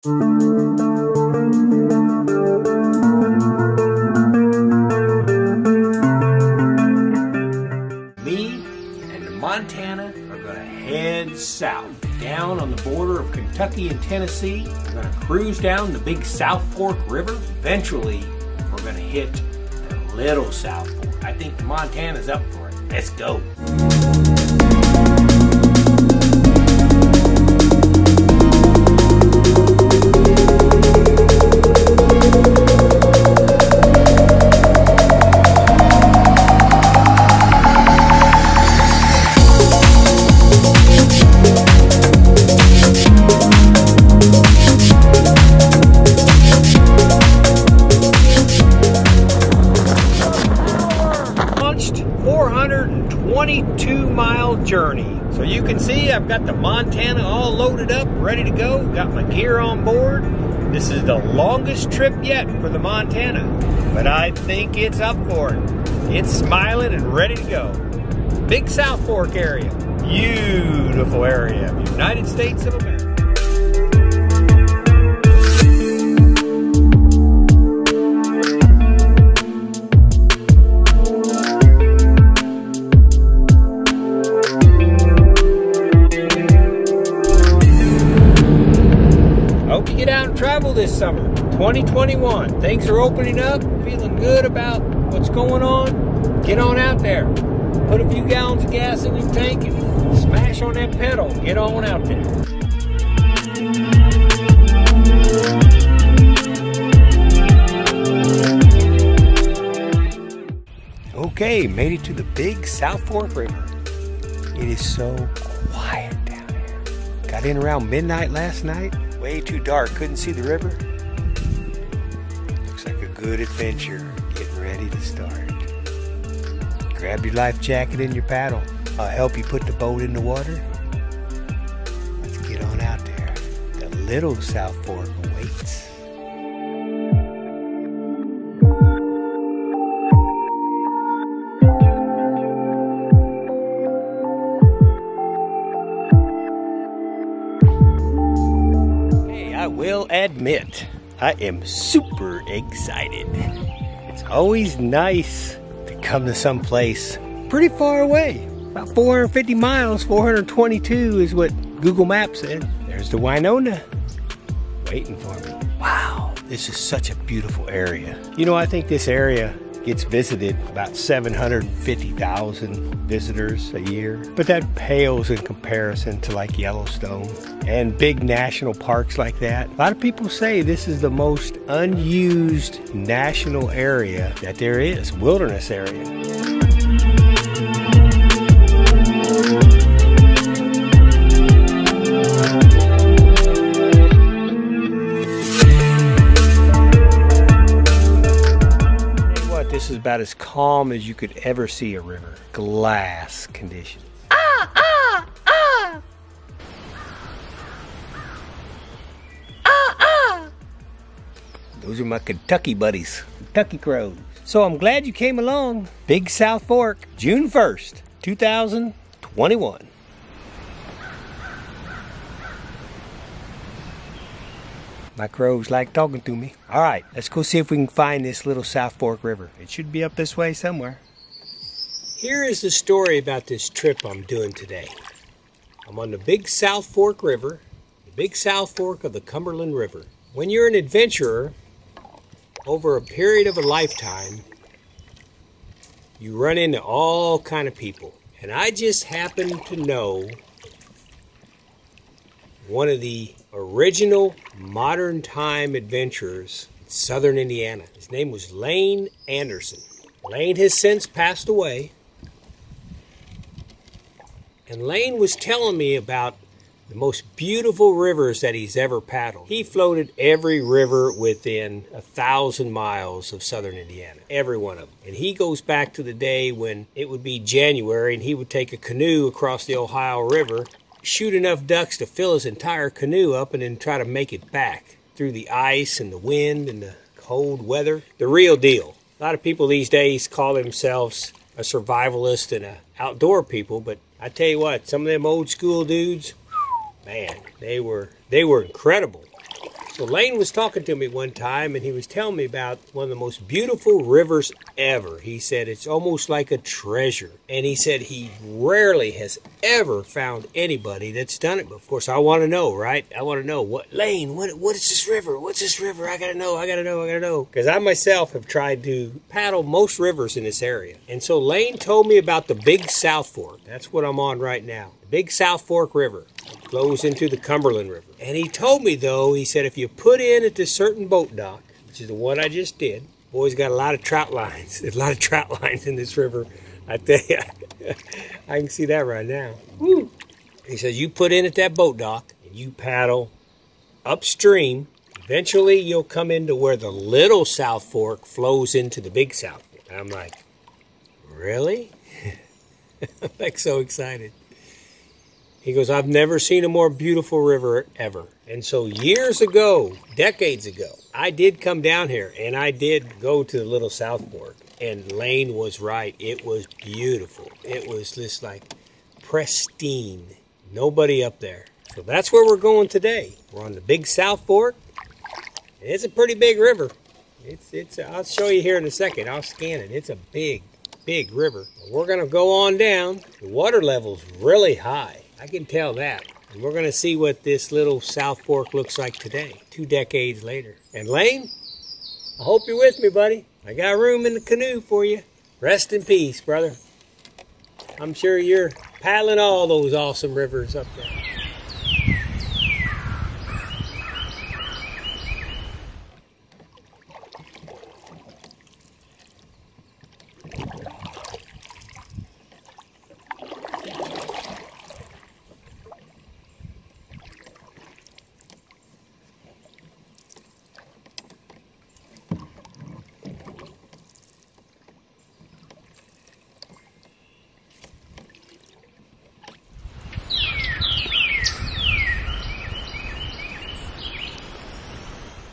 Me and Montana are going to head south, down on the border of Kentucky and Tennessee. We're going to cruise down the big South Fork River. Eventually, we're going to hit the little South Fork. I think Montana's up for it. Let's go. Launched 422-mile journey. So you can see I've got the Montana all loaded up, ready to go. Got my gear on board. This is the longest trip yet for the Montana, but I think it's up for it. It's smiling and ready to go. Big South Fork area. Beautiful area of the United States of America. Hope you get out and travel this summer, 2021. Things are opening up, feeling good about what's going on. Get on out there. Put a few gallons of gas in your tank and smash on that pedal. Get on out there. Okay, made it to the big South Fork River. It is so quiet down here. Got in around midnight last night. Way too dark, couldn't see the river. Looks like a good adventure getting ready to start. Grab your life jacket and your paddle. I'll help you put the boat in the water. Let's get on out there. The little South Fork awaits. I will admit, I am super excited. It's always nice to come to some place pretty far away. About 450 miles, 422 is what Google Maps said. There's the Winona waiting for me. Wow, this is such a beautiful area. You know, I think this area gets visited about 750,000 visitors a year, but that pales in comparison to like Yellowstone and big national parks like that. A lot of people say this is the most unused national area that there is, wilderness area. This is about as calm as you could ever see a river. Glass conditions. Those are my Kentucky buddies, Kentucky crows. So I'm glad you came along. Big South Fork, June 1st, 2021. My crows like talking to me. All right, let's go see if we can find this little South Fork River. It should be up this way somewhere. Here is the story about this trip I'm doing today. I'm on the big South Fork River, the big South Fork of the Cumberland River. When you're an adventurer, over a period of a lifetime, you run into all kind of people. And I just happen to know one of the original modern time adventurers in southern Indiana. His name was Lane Anderson. Lane has since passed away. And Lane was telling me about the most beautiful rivers that he's ever paddled. He floated every river within 1,000 miles of southern Indiana. Every one of them. And he goes back to the day when it would be January and he would take a canoe across the Ohio River, shoot enough ducks to fill his entire canoe up, and then try to make it back through the ice and the wind and the cold weather. The real deal. A lot of people these days call themselves a survivalist and an outdoor people, but I tell you what, some of them old school dudes, man, they were incredible. So Lane was talking to me one time, and he was telling me about one of the most beautiful rivers ever. He said it's almost like a treasure. And he said he rarely has ever found anybody that's done it. But of course, I want to know, right? I want to know, what is this river? What's this river? I got to know. Because I myself have tried to paddle most rivers in this area. And so Lane told me about the Big South Fork. That's what I'm on right now. The Big South Fork River. Flows into the Cumberland River. And he told me, though, he said if you put in at this certain boat dock, which is the one I just did, boy's got a lot of trout lines. There's a lot of trout lines in this river. I tell you, I can see that right now. Woo. He says you put in at that boat dock and you paddle upstream. Eventually, you'll come into where the Little South Fork flows into the Big South Fork. I'm like, really? I'm like so excited. He goes, I've never seen a more beautiful river ever. And so years ago, decades ago, I did come down here and I did go to the Little South Fork. And Lane was right. It was beautiful. It was just like pristine. Nobody up there. So that's where we're going today. We're on the Big South Fork. It's a pretty big river. I'll show you here in a second. I'll scan it. It's a big river. We're going to go on down. The water level's really high. I can tell that. And we're going to see what this Little South Fork looks like today, 2 decades later. And Lane, I hope you're with me, buddy. I got room in the canoe for you. Rest in peace, brother. I'm sure you're paddling all those awesome rivers up there.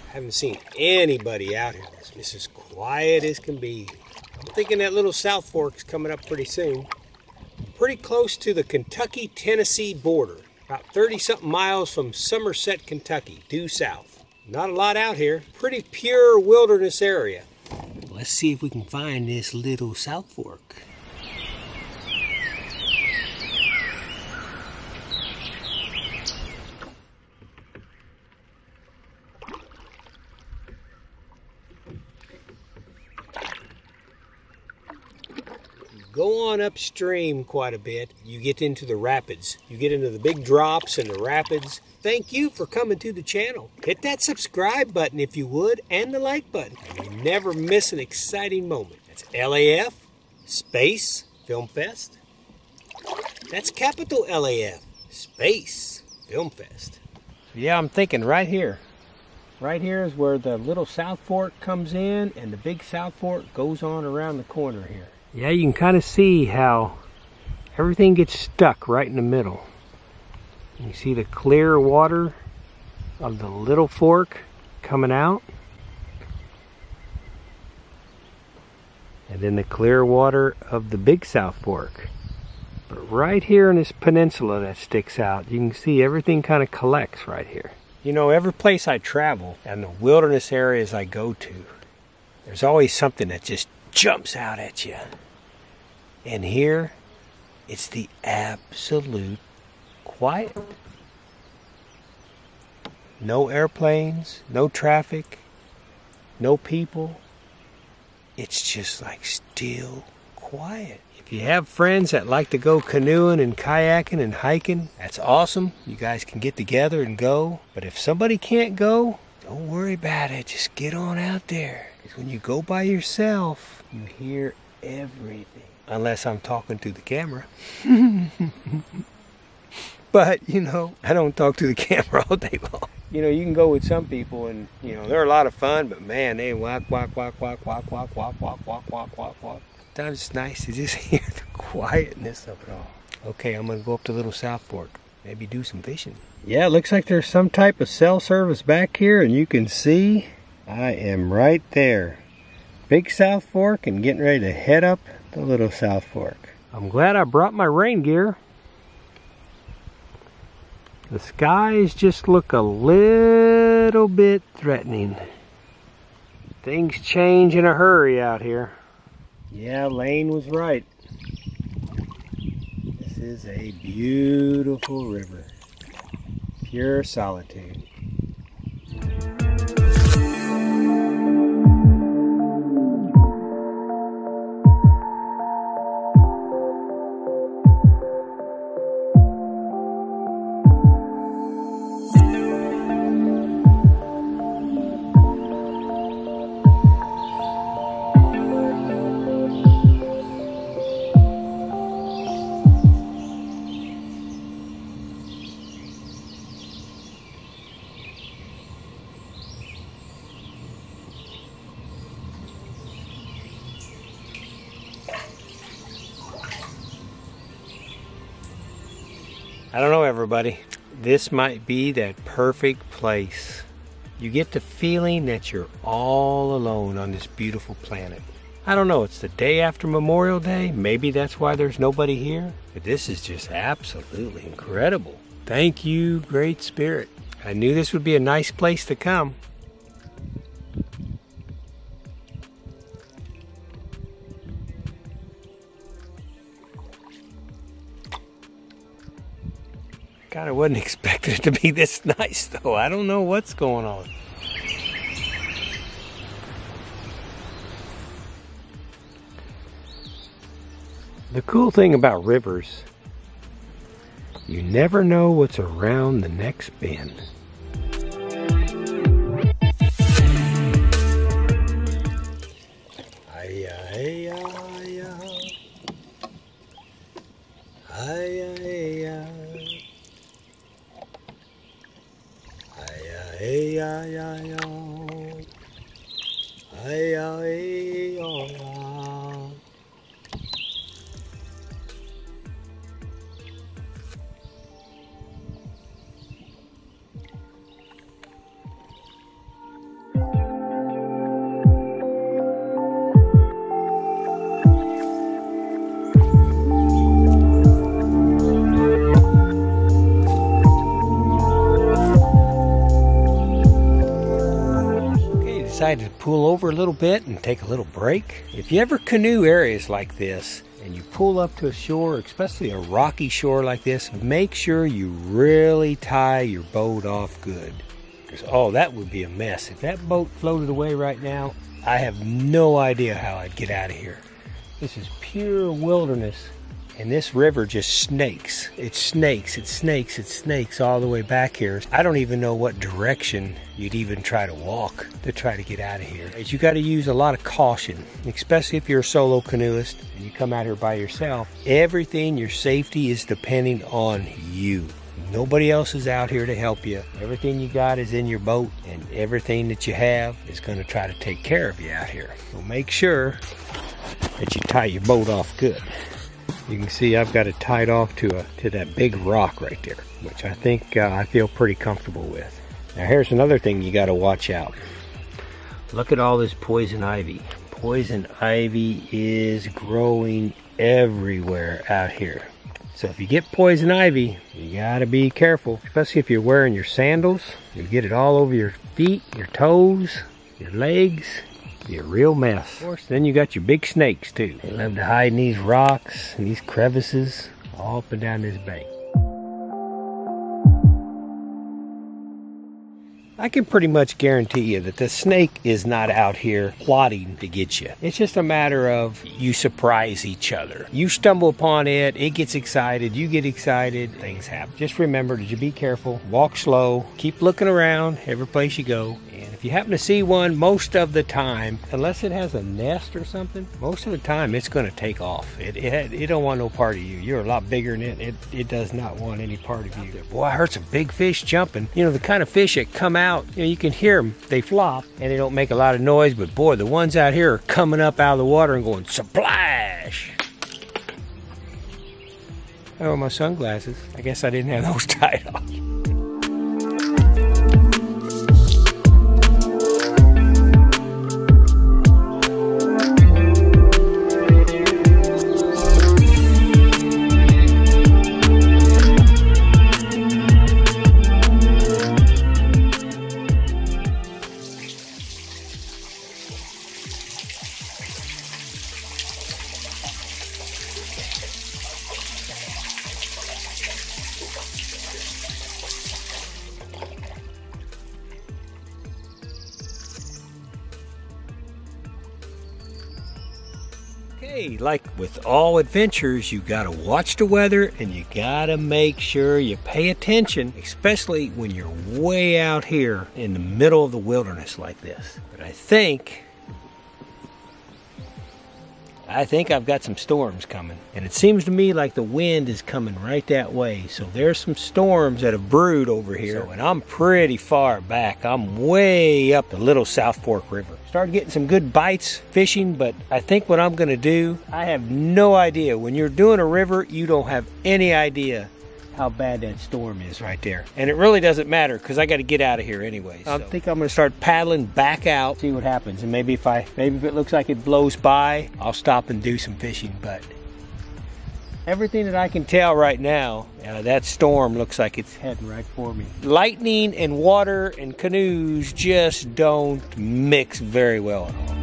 I haven't seen anybody out here. It's as quiet as can be. I'm thinking that Little South Fork is coming up pretty soon. Pretty close to the Kentucky-Tennessee border. About 30-something miles from Somerset, Kentucky, due south. Not a lot out here. Pretty pure wilderness area. Let's see if we can find this Little South Fork. Go on upstream quite a bit. You get into the rapids. You get into the big drops and the rapids. Thank you for coming to the channel. Hit that subscribe button if you would, and the like button. And you never miss an exciting moment. That's LAF, Space, Film Fest. That's capital LAF, Space, Film Fest. Yeah, I'm thinking right here. Right here is where the Little South Fork comes in, and the Big South Fork goes on around the corner here. Yeah, you can kind of see how everything gets stuck right in the middle. You see the clear water of the Little Fork coming out. And then the clear water of the Big South Fork. But right here in this peninsula that sticks out, you can see everything kind of collects right here. You know, every place I travel and the wilderness areas I go to, there's always something that just jumps out at you. And here, it's the absolute quiet. No airplanes, no traffic, no people. It's just like still quiet. If you have friends that like to go canoeing and kayaking and hiking, that's awesome. You guys can get together and go. But if somebody can't go, don't worry about it. Just get on out there. Because when you go by yourself, you hear everything. Unless I'm talking to the camera. But, you know, I don't talk to the camera all day long. You know, you can go with some people and, you know, they're a lot of fun, but man, they walk. Sometimes it's nice to just hear the quietness of it all. Okay, I'm going to go up to Little South Fork. Maybe do some fishing. Yeah, it looks like there's some type of cell service back here, and you can see I am right there. Big South Fork and getting ready to head up the Little South Fork. I'm glad I brought my rain gear. The skies just look a little bit threatening. Things change in a hurry out here. Yeah, Lane was right. This is a beautiful river. Pure solitude. I don't know, everybody. This might be that perfect place. You get the feeling that you're all alone on this beautiful planet. I don't know, it's the day after Memorial Day. Maybe that's why there's nobody here. But this is just absolutely incredible. Thank you, Great Spirit. I knew this would be a nice place to come. God, I wasn't expecting it to be this nice, though. I don't know what's going on. The cool thing about rivers, you never know what's around the next bend. Decided to pull over a little bit and take a little break. If you ever canoe areas like this and you pull up to a shore, especially a rocky shore like this, make sure you really tie your boat off good. Because, oh, that would be a mess. If that boat floated away right now, I have no idea how I'd get out of here. This is pure wilderness. And this river just snakes. It snakes, it snakes, it snakes all the way back here. I don't even know what direction you'd even try to walk to try to get out of here. You got to use a lot of caution, especially if you're a solo canoeist and you come out here by yourself. Everything, your safety is depending on you. Nobody else is out here to help you. Everything you got is in your boat, and everything that you have is going to try to take care of you out here. So make sure that you tie your boat off good. You can see I've got it tied off to that big rock right there, which I think I feel pretty comfortable with. Now here's another thing you got to watch out. Look at all this poison ivy. Poison ivy is growing everywhere out here. So if you get poison ivy, you got to be careful, especially if you're wearing your sandals. You get it all over your feet, your toes, your legs. Be a real mess. Of course, then you got your big snakes too. They love to hide in these rocks and these crevices all up and down this bank. I can pretty much guarantee you that the snake is not out here plotting to get you. It's just a matter of you surprise each other. You stumble upon it, it gets excited, you get excited, things happen. Just remember to be careful, walk slow, keep looking around every place you go. And if you happen to see one, most of the time, unless it has a nest or something, most of the time it's going to take off. It don't want no part of you. You're a lot bigger than it. It does not want any part of you. Boy, I heard some big fish jumping. You know, the kind of fish that come out, you know, you can hear them. They flop and they don't make a lot of noise, but boy, the ones out here are coming up out of the water and going splash. Oh, my sunglasses. I guess I didn't have those tied off. Hey, like with all adventures, you gotta watch the weather and you gotta make sure you pay attention, especially when you're way out here in the middle of the wilderness like this. But I think I've got some storms coming, and it seems to me like the wind is coming right that way. So there's some storms that have brewed over here, and I'm pretty far back. I'm way up the Little South Fork River. Started getting some good bites fishing, but I think what I'm gonna do, I have no idea. When you're doing a river, you don't have any idea how bad that storm is right there. And it really doesn't matter because I got to get out of here anyway. I think I'm going to start paddling back out, see what happens. And maybe if it looks like it blows by, I'll stop and do some fishing. But everything that I can tell right now, that storm looks like it's heading right for me. Lightning and water and canoes just don't mix very well at all.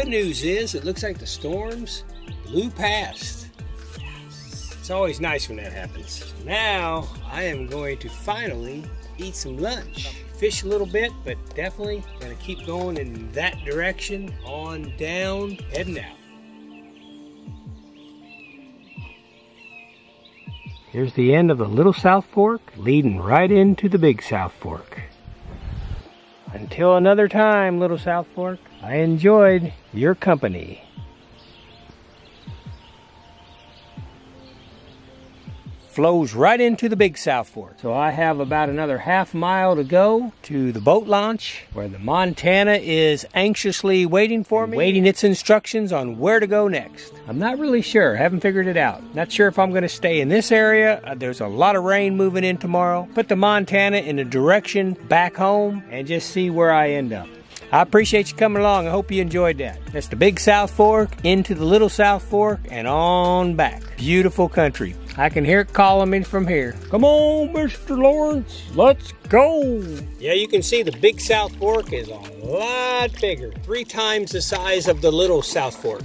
News is it looks like the storms blew past. It's always nice when that happens. Now I am going to finally eat some lunch. Fish a little bit, but definitely gonna keep going in that direction on down, heading out. Here's the end of the Little South Fork, leading right into the Big South Fork. Until another time, Little South Fork, I enjoyed your company. Flows right into the Big South Fork. So I have about another half mile to go to the boat launch where the Montana is anxiously waiting for me, waiting its instructions on where to go next. I'm not really sure, haven't figured it out. Not sure if I'm gonna stay in this area. There's a lot of rain moving in tomorrow. Put the Montana in a direction back home and just see where I end up. I appreciate you coming along. I hope you enjoyed that. That's the Big South Fork, into the Little South Fork, and on back. Beautiful country. I can hear it calling me from here. Come on, Mr. Lawrence, let's go. Yeah, you can see the Big South Fork is a lot bigger. 3 times the size of the Little South Fork.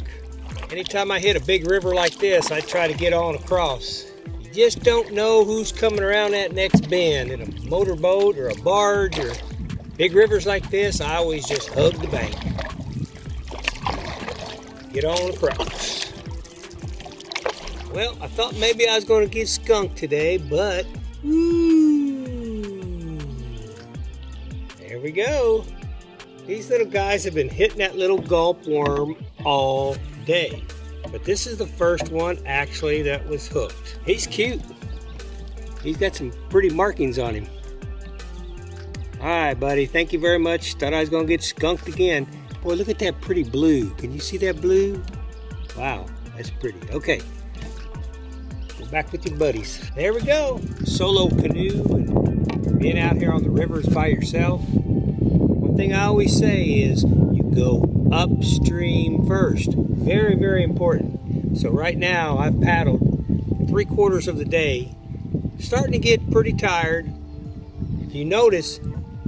Anytime I hit a big river like this, I try to get on across. You just don't know who's coming around that next bend in a motorboat or a barge or big rivers like this. I always just hug the bank. Get on across. Well, I thought maybe I was going to get skunked today, but there we go. These little guys have been hitting that little gulp worm all day. But this is the first one actually that was hooked. He's cute. He's got some pretty markings on him. All right, buddy, thank you very much. Thought I was gonna get skunked again. Boy, look at that pretty blue. Can you see that blue? Wow, that's pretty. Okay, go back with your buddies. There we go. Solo canoe and being out here on the rivers by yourself. One thing I always say is you go upstream first. Very, very important. So right now I've paddled 3/4 of the day. Starting to get pretty tired. If you notice,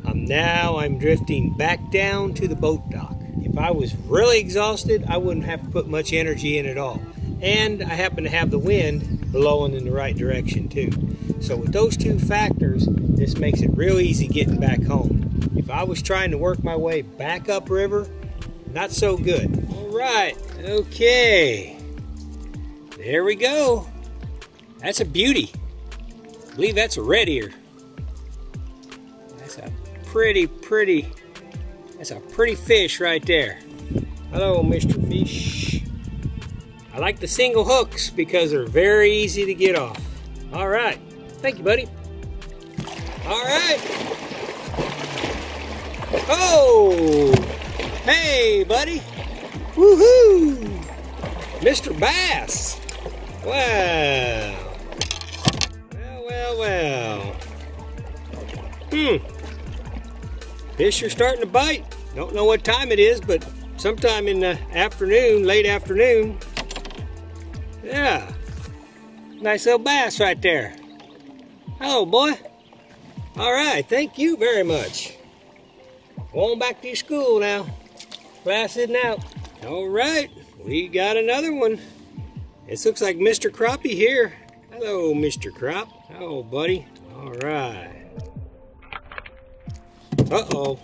I'm drifting back down to the boat dock. If I was really exhausted, I wouldn't have to put much energy in at all. And I happen to have the wind blowing in the right direction too. So with those 2 factors, this makes it real easy getting back home. If I was trying to work my way back upriver, not so good. All right, okay. There we go. That's a beauty. I believe that's a red ear. That's a pretty fish right there. Hello, Mr. Fish. I like the single hooks because they're very easy to get off. All right, thank you, buddy. All right. Oh, hey, buddy. Woohoo! Mr. Bass. Wow. Well. Fish are starting to bite. Don't know what time it is, but sometime in the afternoon, late afternoon. Yeah. Nice little bass right there. Hello, boy. All right, thank you very much. Going back to your school now. Glass isn't out. All right, we got another one. This looks like Mr. Crappie here. Hello, Mr. Crop. Hello, buddy. All right. Uh-oh.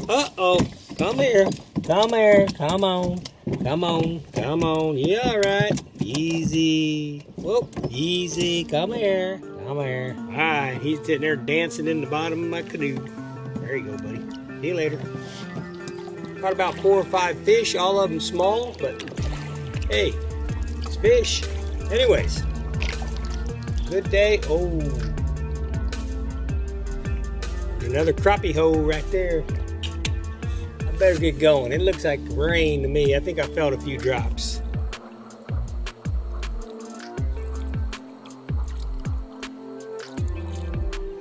Uh-oh. Come here. Come here. Come on. Come on. Come on. You all right? Easy. Whoop. Easy. Come here. Come here. All right. He's sitting there dancing in the bottom of my canoe. There you go, buddy. See you later. Caught about 4 or 5 fish, all of them small, but hey, it's fish. Anyways, good day. Oh, another crappie hole right there. I better get going. It looks like rain to me. I think I felt a few drops.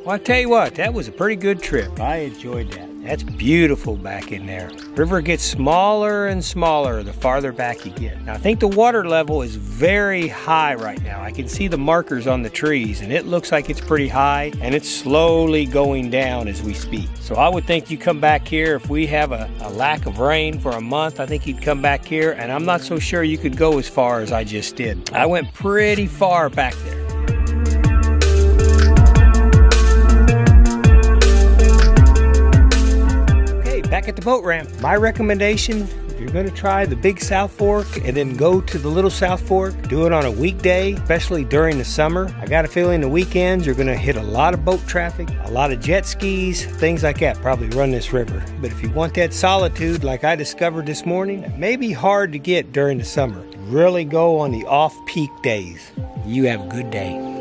Well, I tell you what, that was a pretty good trip. I enjoyed that. That's beautiful back in there. River gets smaller and smaller the farther back you get. Now, I think the water level is very high right now. I can see the markers on the trees, and it looks like it's pretty high, and it's slowly going down as we speak. So I would think you come back here if we have a lack of rain for a month. I think you'd come back here, and I'm not so sure you could go as far as I just did. I went pretty far back there. Back at the boat ramp, my recommendation, if you're going to try the big South Fork and then go to the little South Fork, do it on a weekday, especially during the summer. I got a feeling the weekends you're going to hit a lot of boat traffic, a lot of jet skis, things like that probably run this river. But if you want that solitude like I discovered this morning, it may be hard to get during the summer. Really go on the off-peak days. You have a good day.